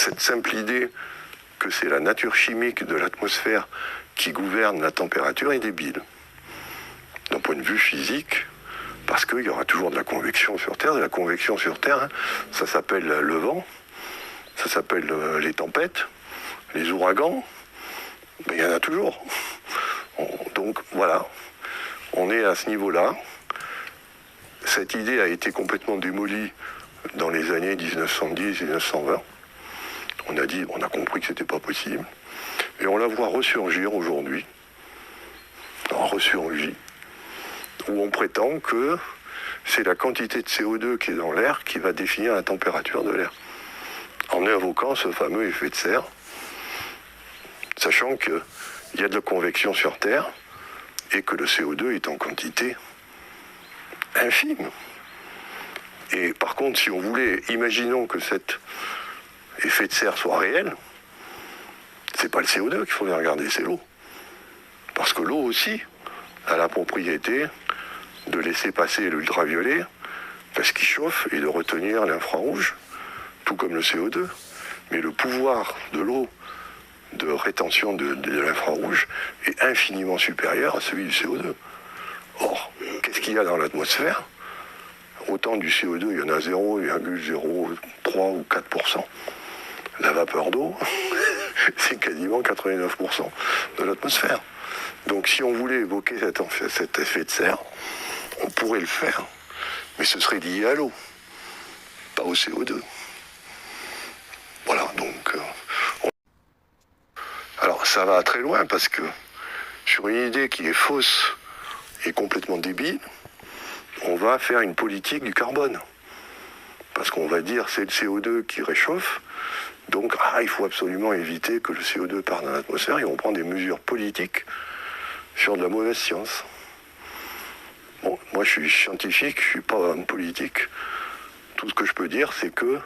cette simple idée que c'est la nature chimique de l'atmosphère qui gouverne la température est débile. D'un point de vue physique, parce qu'il y aura toujours de la convection sur Terre. De la convection sur Terre, hein, ça s'appelle le vent, ça s'appelle les tempêtes, les ouragans, ben, il y en a toujours. Donc voilà, on est à ce niveau-là. Cette idée a été complètement démolie dans les années 1910-1920. On a compris que c'était pas possible. Et on la voit ressurgir aujourd'hui. Ressurgit. Où on prétend que c'est la quantité de CO2 qui est dans l'air qui va définir la température de l'air. En invoquant ce fameux effet de serre, sachant qu'il y a de la convection sur Terre et que le CO2 est en quantité infime. Et par contre, si on voulait, imaginons que cet effet de serre soit réel, c'est pas le CO2 qu'il faudrait regarder, c'est l'eau. Parce que l'eau aussi a la propriété de laisser passer l'ultraviolet parce qu'il chauffe et de retenir l'infrarouge, tout comme le CO2. Mais le pouvoir de l'eau de rétention de l'infrarouge est infiniment supérieur à celui du CO2. Or, qu'est-ce qu'il y a dans l'atmosphère? Autant du CO2, il y en a 0,03 ou 4%. La vapeur d'eau, c'est quasiment 89% de l'atmosphère. Donc si on voulait évoquer cet effet de serre, on pourrait le faire, mais ce serait lié à l'eau, pas au CO2. Voilà, donc... Alors ça va très loin parce que sur une idée qui est fausse et complètement débile, on va faire une politique du carbone. Parce qu'on va dire c'est le CO2 qui réchauffe, donc il faut absolument éviter que le CO2 parte dans l'atmosphère et on prend des mesures politiques sur de la mauvaise science. Bon, moi je suis scientifique, je ne suis pas homme politique. Tout ce que je peux dire, c'est que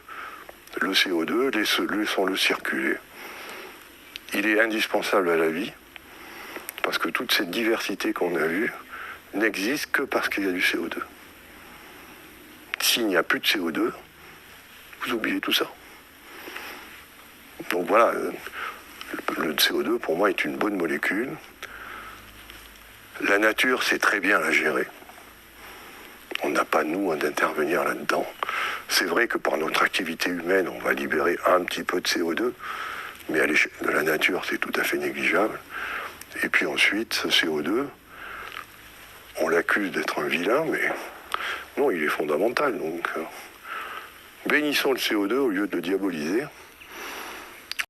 le CO2, laissons-le circuler. Il est indispensable à la vie, parce que toute cette diversité qu'on a vue n'existe que parce qu'il y a du CO2. S'il n'y a plus de CO2, vous oubliez tout ça. Donc voilà, le CO2 pour moi est une bonne molécule. La nature sait très bien la gérer. On n'a pas, nous, d'intervenir là-dedans. C'est vrai que par notre activité humaine, on va libérer un petit peu de CO2, mais à l'échelle de la nature, c'est tout à fait négligeable. Et puis ensuite, ce CO2, on l'accuse d'être un vilain, mais non, il est fondamental. Donc, bénissons le CO2 au lieu de le diaboliser.